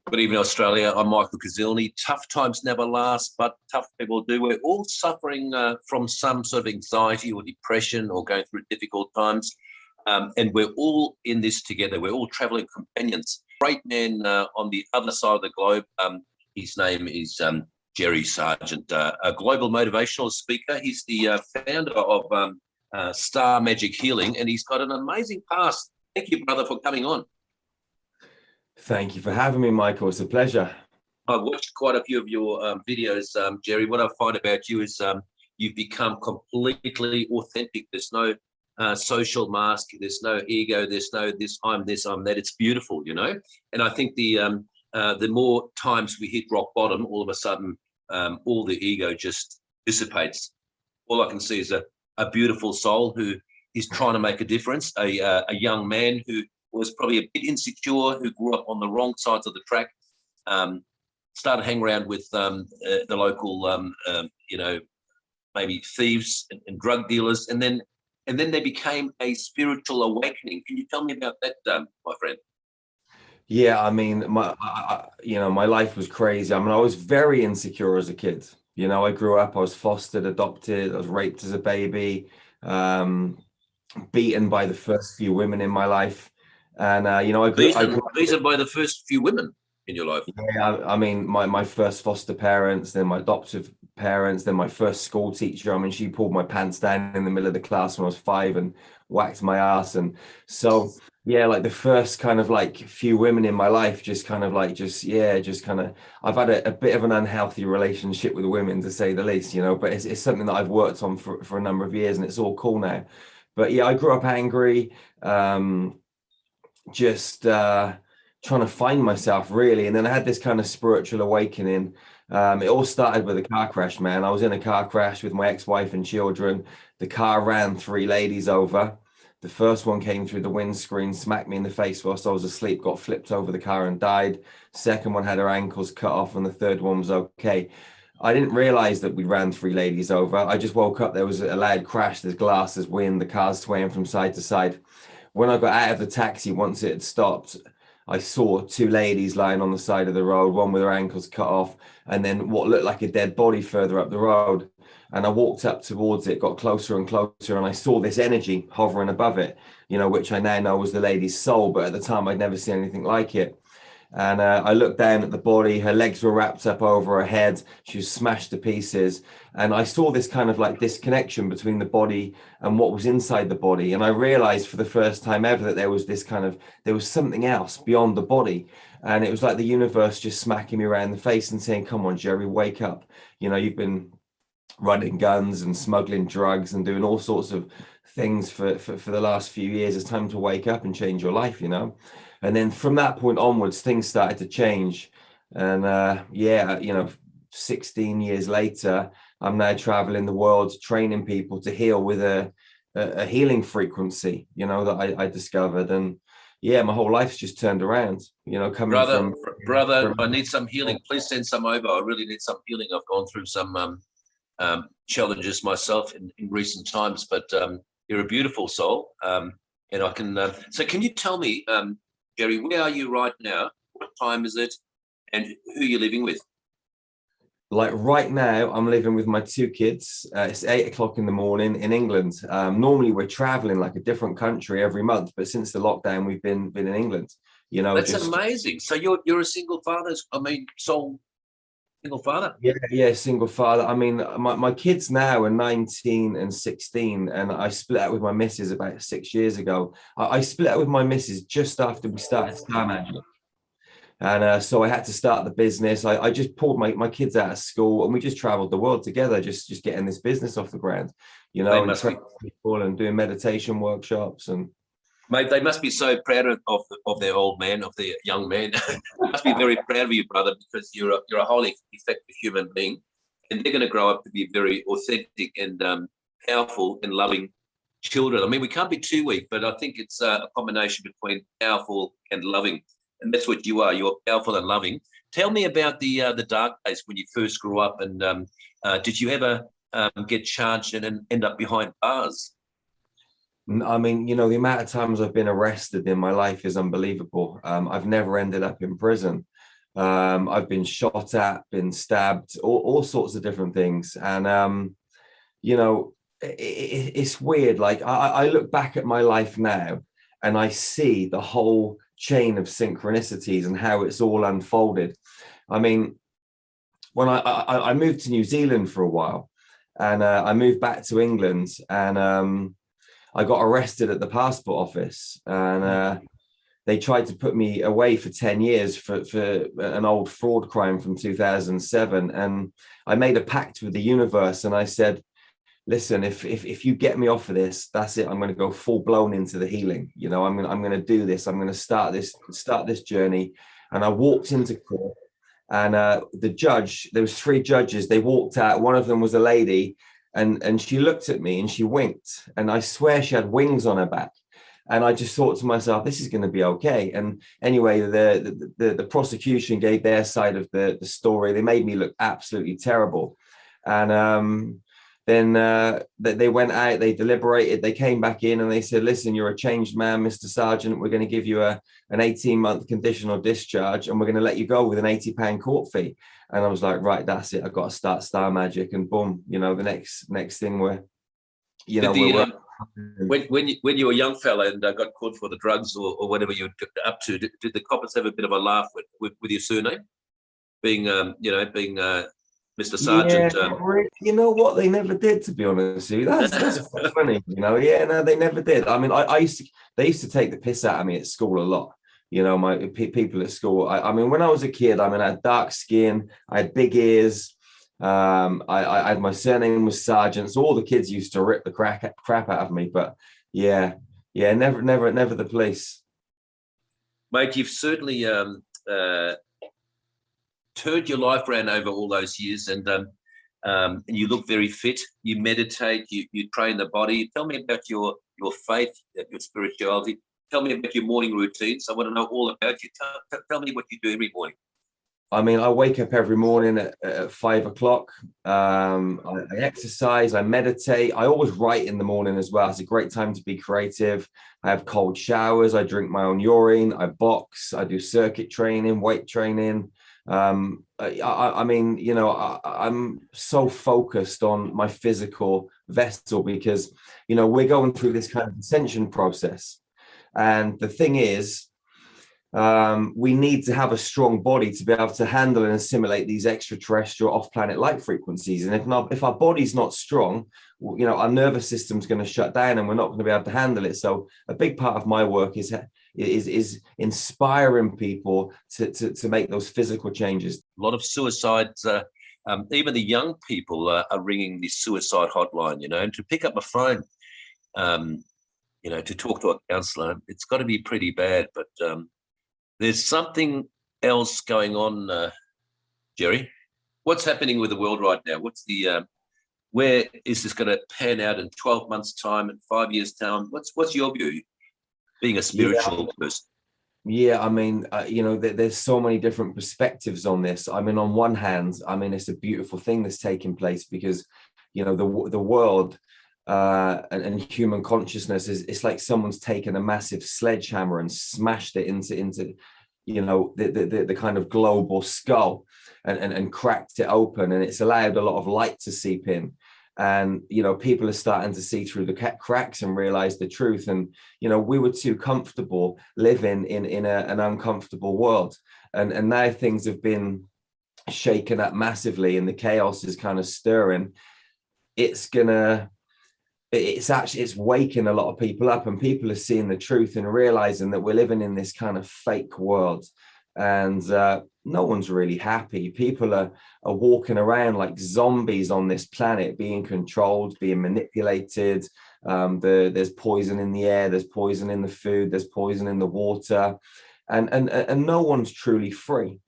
Good evening, Australia. I'm Michael Kazilny. Tough times never last, but tough people do. We're all suffering from some sort of anxiety or depression or going through difficult times. And we're all in this together. We're all traveling companions. Great man on the other side of the globe. His name is Jerry Sargent, a global motivational speaker. He's the founder of Star Magic Healing, and he's got an amazing past. Thank you, brother, for coming on. Thank you for having me, Michael. It's a pleasure. I've watched quite a few of your videos, Jerry. What I find about you is you've become completely authentic. There's no social mask. There's no ego. There's no this, I'm that. It's beautiful, you know. And I think the more times we hit rock bottom, all of a sudden, all the ego just dissipates. All I can see is a beautiful soul who is trying to make a difference, a young man who was probably a bit insecure, who grew up on the wrong sides of the track, started hanging around with the local, maybe thieves and drug dealers, and then they became a spiritual awakening. Can you tell me about that, my friend? Yeah, I mean, my life was crazy. I mean, I was very insecure as a kid. You know, I grew up, I was fostered, adopted, I was raped as a baby, beaten by the first few women in my life. And, I grew up by the first few women in your life. Yeah, I mean, my first foster parents, then my adoptive parents, then my first school teacher. I mean, she pulled my pants down in the middle of the class when I was 5 and whacked my ass. And so, yeah, like the first kind of like few women in my life, I've had a bit of an unhealthy relationship with women, to say the least, you know, but it's something that I've worked on for a number of years, and it's all cool now. But yeah, I grew up angry, trying to find myself, really. And then I had this kind of spiritual awakening. It all started with a car crash, man. I was in a car crash with my ex-wife and children. The car ran 3 ladies over. The first one came through the windscreen, smacked me in the face whilst I was asleep, got flipped over the car and died. Second one had her ankles cut off, and the third one was okay. I didn't realize that we ran 3 ladies over. I just woke up, there was a loud crash, there's glass, there's wind, the car's swaying from side to side. When I got out of the taxi, once it had stopped, I saw 2 ladies lying on the side of the road, one with her ankles cut off, and then what looked like a dead body further up the road. And I walked up towards it, got closer and closer, and I saw this energy hovering above it, you know, which I now know was the lady's soul, but at the time I'd never seen anything like it. And I looked down at the body, her legs were wrapped up over her head, she was smashed to pieces. And I saw this kind of like disconnection between the body and what was inside the body. And I realized for the first time ever that there was something else beyond the body. And it was like the universe just smacking me around the face and saying, come on, Jerry, wake up. You know, you've been running guns and smuggling drugs and doing all sorts of things for the last few years. It's time to wake up and change your life, you know. And then from that point onwards, things started to change. And 16 years later, I'm now traveling the world, training people to heal with a healing frequency, you know, that I discovered. And yeah, my whole life's just turned around, you know, brother, I need some healing. Please send some over. I really need some healing. I've gone through some challenges myself in recent times, but you're a beautiful soul. And I can, so can you tell me, Jerry, where are you right now? What time is it? And who are you living with? Like right now, I'm living with my 2 kids. It's 8 o'clock in the morning in England. Normally we're traveling like a different country every month, but since the lockdown, we've been in England. You know, that's amazing. So you're a single father. Single father. Yeah, single father. I mean, my kids now are 19 and 16, and I split up with my missus about 6 years ago. I split up with my missus just after we started Star Magic. And so I had to start the business. I just pulled my kids out of school, and we just traveled the world together, just getting this business off the ground, you know, and training people and doing meditation workshops. And mate, they must be so proud of their old man, of their young man. They must be very proud of you, brother, because you're a highly effective human being, and they're going to grow up to be very authentic and powerful and loving children. I mean, we can't be too weak, but I think it's a combination between powerful and loving. And that's what you are. You're powerful and loving. Tell me about the dark days when you first grew up, and did you ever get charged and end up behind bars? I mean, you know, the amount of times I've been arrested in my life is unbelievable. I've never ended up in prison. I've been shot at, been stabbed, all sorts of different things. And, you know, it's weird. Like I look back at my life now and I see the whole chain of synchronicities and how it's all unfolded. I mean, when I moved to New Zealand for a while, and I moved back to England, and I got arrested at the passport office, and they tried to put me away for 10 years for an old fraud crime from 2007. And I made a pact with the universe, and I said, listen, if you get me off of this, that's it. I'm going to go full blown into the healing. You know, I'm going to do this. I'm going to start this journey. And I walked into court, and the judge, there was 3 judges. They walked out. One of them was a lady, and she looked at me and she winked. And I swear she had wings on her back. And I just thought to myself, this is going to be okay. And anyway, the prosecution gave their side of the story. They made me look absolutely terrible. And then they went out, they deliberated, they came back in and they said, listen, you're a changed man, Mr. Sergeant. We're going to give you an 18-month conditional discharge, and we're going to let you go with an £80 court fee. And I was like, right, that's it. I've got to start Star Magic. And boom, you know, the next thing we're, you know, when you were a young fella and got caught for the drugs or whatever you were up to, did the coppers have a bit of a laugh with your surname being Mr. Sergeant? Yeah, you know what? They never did, to be honest with you. That's quite funny, you know. Yeah, no, they never did. I mean, they used to take the piss out of me at school a lot. You know, my people at school. I mean, when I was a kid, I mean, I had dark skin, I had big ears. I had, my surname was Sergeant, so all the kids used to rip the crap out of me. But yeah, never the police. Mate, you've certainly turned your life around over all those years, and you look very fit. You meditate, you train the body. Tell me about your faith, your spirituality. Tell me about your morning routines. I want to know all about you. Tell me what you do every morning. I mean, I wake up every morning at 5 o'clock. I exercise, I meditate. I always write in the morning as well. It's a great time to be creative. I have cold showers. I drink my own urine. I box. I do circuit training, weight training. I mean, you know, I'm so focused on my physical vessel because, you know, we're going through this kind of ascension process. And the thing is, we need to have a strong body to be able to handle and assimilate these extraterrestrial off-planet light frequencies. And if our body's not strong, you know, our nervous system's going to shut down and we're not going to be able to handle it. So a big part of my work is inspiring people to make those physical changes. A lot of suicides, even the young people are ringing the suicide hotline, you know, and to pick up a phone, you know, to talk to a counsellor, it's got to be pretty bad. But there's something else going on, Jerry. What's happening with the world right now? What's the where is this going to pan out in 12 months' time, in 5 years' time? What's your view, being a spiritual person? Yeah, I mean, you know, there's so many different perspectives on this. I mean, on one hand, I mean, it's a beautiful thing that's taking place because, you know, the world and human consciousness it's like someone's taken a massive sledgehammer and smashed it into you know, the kind of global skull and cracked it open, and it's allowed a lot of light to seep in. And, you know, people are starting to see through the cracks and realize the truth. And, you know, we were too comfortable living in an uncomfortable world. And now things have been shaken up massively and the chaos is kind of stirring. It's waking a lot of people up, and people are seeing the truth and realizing that we're living in this kind of fake world. And no one's really happy. People are walking around like zombies on this planet, being controlled, being manipulated. There's poison in the air, there's poison in the food, there's poison in the water, and no one's truly free.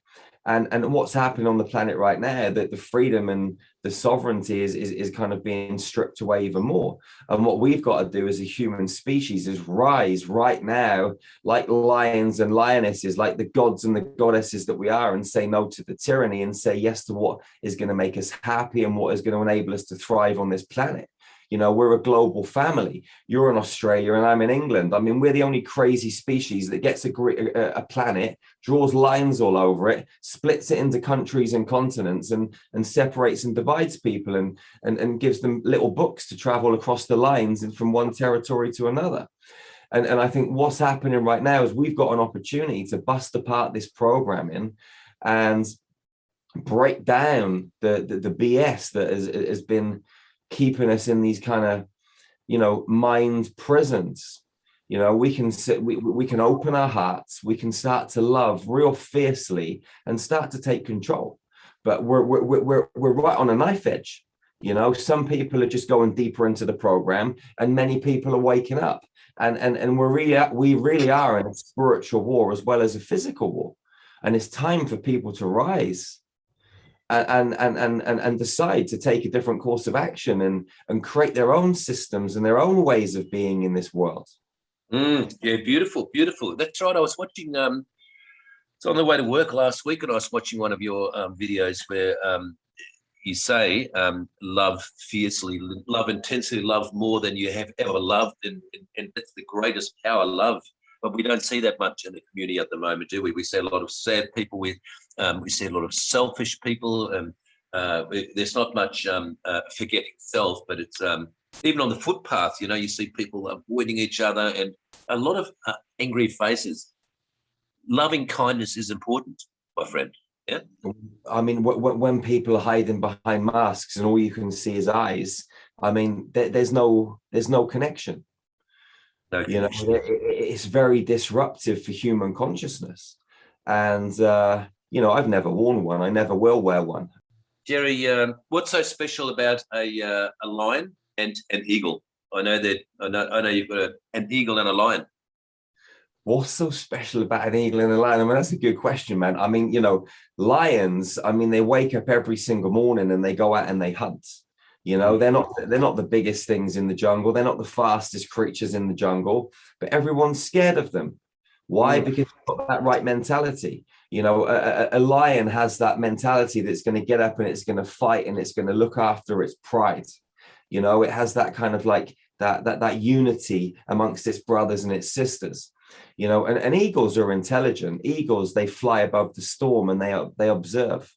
And what's happening on the planet right now, that the freedom and the sovereignty is kind of being stripped away even more. And what we've got to do as a human species is rise right now, like lions and lionesses, like the gods and the goddesses that we are, and say no to the tyranny and say yes to what is going to make us happy and what is going to enable us to thrive on this planet. You know, we're a global family. You're in Australia and I'm in England. I mean, we're the only crazy species that gets a planet, draws lines all over it, splits it into countries and continents, and separates and divides people, and gives them little books to travel across the lines and from one territory to another. And I think what's happening right now is we've got an opportunity to bust apart this programming and break down the BS that has been keeping us in these kind of, you know, mind prisons. You know, we can sit, we can open our hearts, we can start to love real fiercely and start to take control. But we're right on a knife edge. You know, some people are just going deeper into the program, and many people are waking up. And we really are in a spiritual war as well as a physical war. And it's time for people to rise and decide to take a different course of action and create their own systems and their own ways of being in this world. Yeah, beautiful, beautiful. That's right. I was watching. It's on the way to work last week, and I was watching one of your videos where you say, love fiercely, love intensely, love more than you have ever loved. And that's the greatest power, love. But we don't see that much in the community at the moment, do we? We see a lot of sad people. We see a lot of selfish people. And there's not much forgetting self, but it's even on the footpath, you know, you see people avoiding each other and a lot of angry faces. Loving kindness is important, my friend. Yeah. I mean, when people are hiding behind masks and all you can see is eyes, I mean, there's no connection. No you know, it's very disruptive for human consciousness. And, you know, I've never worn one. I never will wear one. Jerry, what's so special about a lion and an eagle? I know you've got an eagle and a lion. What's so special about an eagle and a lion? I mean, that's a good question, man. I mean, you know, lions, I mean, they wake up every single morning and they go out and they hunt. You know, they're not the biggest things in the jungle. They're not the fastest creatures in the jungle, but everyone's scared of them. Why? Because they've got that right mentality. You know, a lion has that mentality that's going to get up and it's going to fight and it's going to look after its pride. You know, it has that kind of like that unity amongst its brothers and its sisters. You know, and eagles are intelligent. Eagles, they fly above the storm and they observe.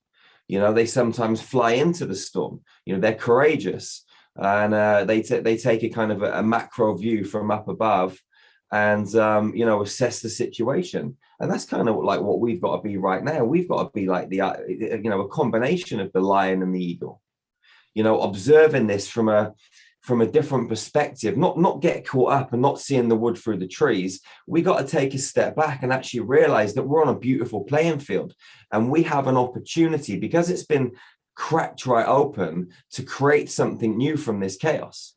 You know, they sometimes fly into the storm. You know, they're courageous, and they take a kind of a macro view from up above, and you know, assess the situation. And that's kind of like what we've got to be right now. We've got to be like you know, a combination of the lion and the eagle. You know, observing this from a different perspective, not get caught up and not seeing the wood through the trees. We got to take a step back and actually realize that we're on a beautiful playing field, and we have an opportunity, because it's been cracked right open, to create something new from this chaos.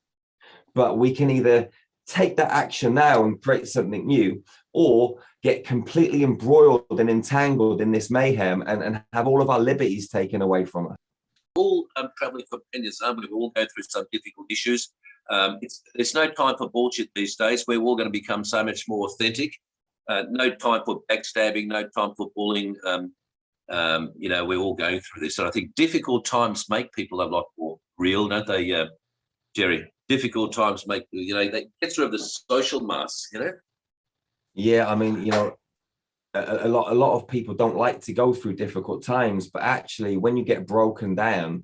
But we can either take that action now and create something new, or get completely embroiled and entangled in this mayhem and have all of our liberties taken away from us. All traveling companions, we all go through some difficult issues. There's no time for bullshit these days. We're all going to become so much more authentic. No time for backstabbing, no time for bullying. You know, we're all going through this. And I think difficult times make people a lot more real, don't they, Jerry? Difficult times make, you know, they get rid of the social masks, you know? Yeah, I mean, you know, a lot of people don't like to go through difficult times, but actually when you get broken down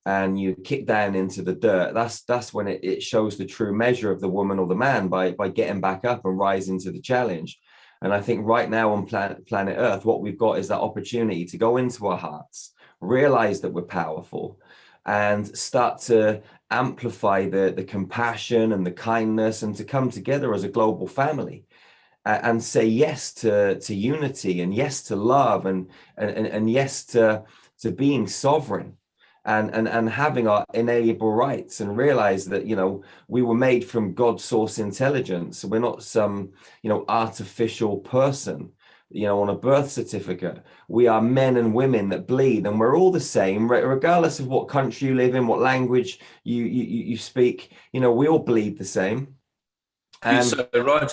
and you kick down into the dirt, that's when it shows the true measure of the woman or the man, by getting back up and rising to the challenge. And I think right now on planet Earth, what we've got is that opportunity to go into our hearts, realize that we're powerful, and start to amplify the compassion and the kindness, and to come together as a global family. And say yes to unity, and yes to love, and yes to being sovereign, and having our inalienable rights, and realize that, you know, we were made from God's source intelligence. We're not some, you know, artificial person, you know, on a birth certificate. We are men and women that bleed, and we're all the same, regardless of what country you live in, what language you speak. You know, we all bleed the same. You're so right.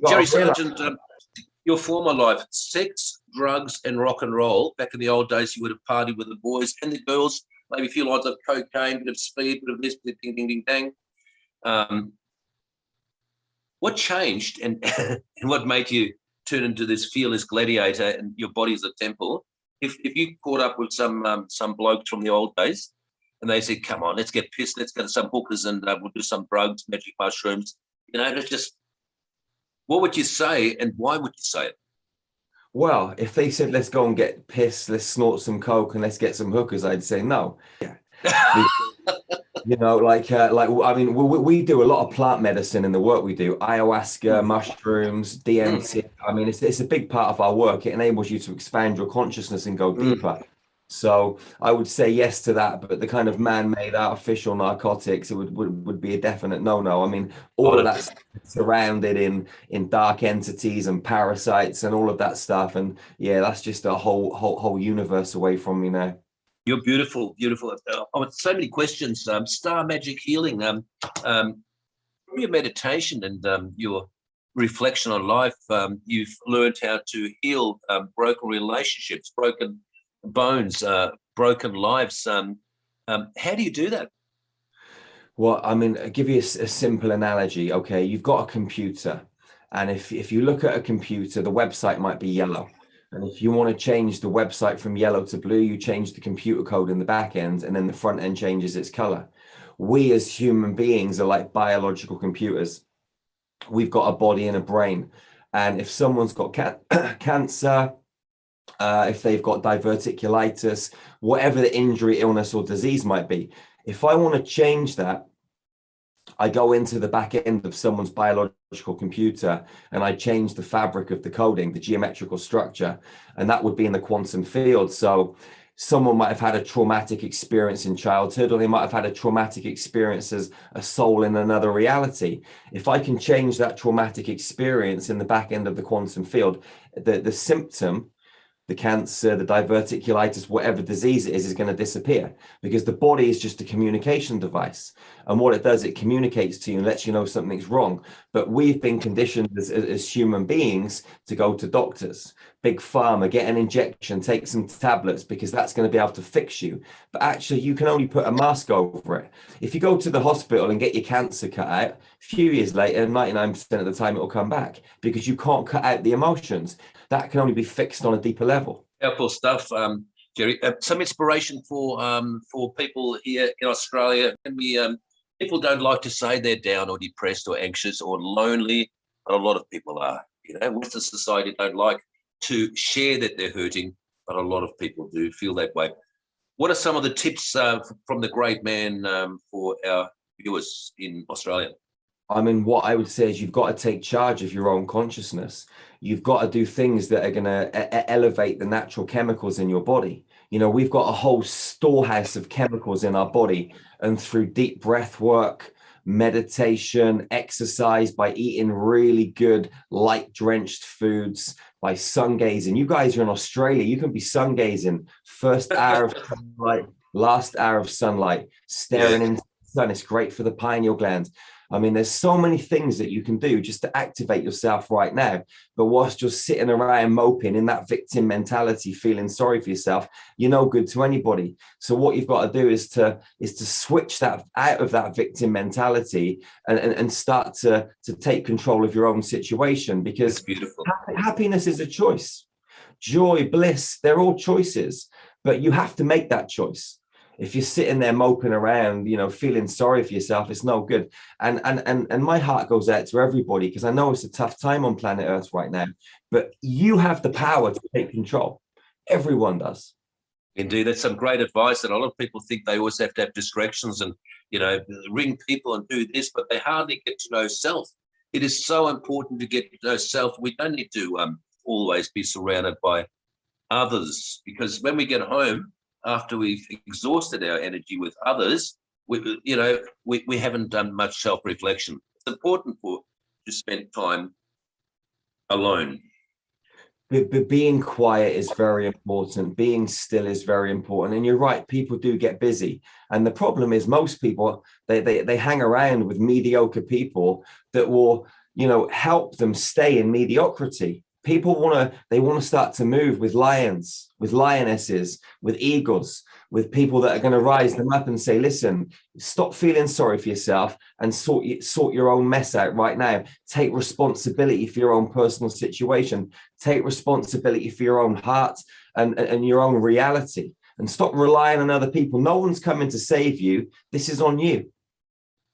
Jerry Sargent, your former life, sex, drugs, and rock and roll. Back in the old days, you would have partied with the boys and the girls, maybe a few lines of cocaine, bit of speed, bit of this, bit of ding, ding, ding, dang. Um, what changed and, and what made you turn into this fearless gladiator and your body's a temple? If you caught up with some blokes from the old days and they said, come on, let's get pissed, let's go to some hookers and we'll do some drugs, magic mushrooms, let's just, what would you say and why would you say it? Well, if they said, let's go and get pissed, let's snort some coke and let's get some hookers, I'd say no. Yeah. I mean, we do a lot of plant medicine in the work we do, ayahuasca, mushrooms, DMT. I mean, it's a big part of our work. It enables you to expand your consciousness and go deeper. So I would say yes to that, but the kind of man-made artificial narcotics, it would be a definite no-no. I mean, all of that's surrounded in dark entities and parasites and all of that stuff. And yeah, that's just a whole universe away from me now. You're beautiful, beautiful. So many questions. Star Magic Healing. From your meditation and your reflection on life, you've learned how to heal broken relationships, broken bones, broken lives. How do you do that? Well, I mean, I'll give you a simple analogy. Okay, you've got a computer, and if you look at a computer, the website might be yellow. And if you want to change the website from yellow to blue, you change the computer code in the back end, and then the front end changes its color. We as human beings are like biological computers. We've got a body and a brain. And if someone's got cancer, if they've got diverticulitis, whatever the injury, illness, or disease might be, if I want to change that, I go into the back end of someone's biological computer and I change the fabric of the coding, the geometrical structure, and that would be in the quantum field. So someone might have had a traumatic experience in childhood, or they might have had a traumatic experience as a soul in another reality. If I can change that traumatic experience in the back end of the quantum field, the symptom, the cancer, the diverticulitis, whatever disease it is going to disappear, because the body is just a communication device. And what it does, it communicates to you and lets you know something's wrong. But we've been conditioned as human beings to go to doctors, big pharma, get an injection, take some tablets, because that's going to be able to fix you. But actually, you can only put a mask over it. If you go to the hospital and get your cancer cut out, a few years later, 99% of the time, it will come back, because you can't cut out the emotions. That can only be fixed on a deeper level. Powerful stuff, Jerry. Some inspiration for people here in Australia. Can we? People don't like to say they're down or depressed or anxious or lonely, but a lot of people are. Western society don't like to share that they're hurting, but a lot of people do feel that way. What are some of the tips from the great man for our viewers in Australia? I mean, what I would say is you've got to take charge of your own consciousness. You've got to do things that are going to elevate the natural chemicals in your body. We've got a whole storehouse of chemicals in our body, and through deep breath work, meditation, exercise, by eating really good light drenched foods, by sun gazing. You guys are in Australia, you can be sun gazing, first hour of sunlight, last hour of sunlight, staring into the sun. It's great for the pineal gland. I mean, there's so many things that you can do just to activate yourself right now. But whilst you're sitting around moping in that victim mentality, feeling sorry for yourself, you're no good to anybody. So what you've got to do is to switch that out of that victim mentality and start to take control of your own situation, because beautiful. Happiness is a choice. Joy, bliss, they're all choices, but you have to make that choice. If you're sitting there moping around, feeling sorry for yourself, it's no good. And my heart goes out to everybody, because I know it's a tough time on planet Earth right now, but you have the power to take control. Everyone does. Indeed, that's some great advice. And a lot of people think they always have to have distractions and, ring people and do this, but they hardly get to know self. It is so important to get to know self. We don't need to always be surrounded by others, because when we get home, after we've exhausted our energy with others, we haven't done much self-reflection. It's important to spend time alone. But being quiet is very important. Being still is very important. And you're right, people do get busy. And the problem is most people, they hang around with mediocre people that will, help them stay in mediocrity. People they want to start to move with lions, with lionesses, with eagles, with people that are going to rise them up and say, listen, stop feeling sorry for yourself and sort your own mess out right now. Take responsibility for your own personal situation. Take responsibility for your own heart and your own reality, and stop relying on other people. No one's coming to save you. This is on you.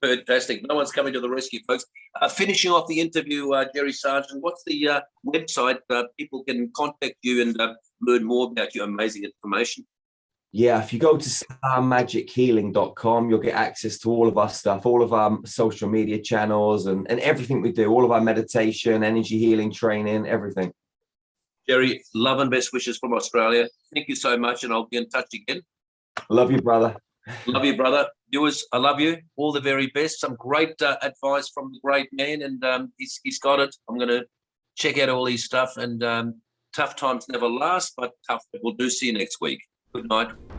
Fantastic. No one's coming to the rescue, folks. Finishing off the interview, Jerry Sargent, what's the website people can contact you and learn more about your amazing information? Yeah, if you go to starmagichealing.com, you'll get access to all of our stuff, all of our social media channels and everything we do, all of our meditation, energy healing training, everything. Jerry, love and best wishes from Australia. Thank you so much, and I'll be in touch again. Love you, brother. Love you, brother. Viewers, I love you. All the very best. Some great advice from the great man, and he's got it. I'm going to check out all his stuff, and tough times never last, but tough. We'll do. See you next week. Good night.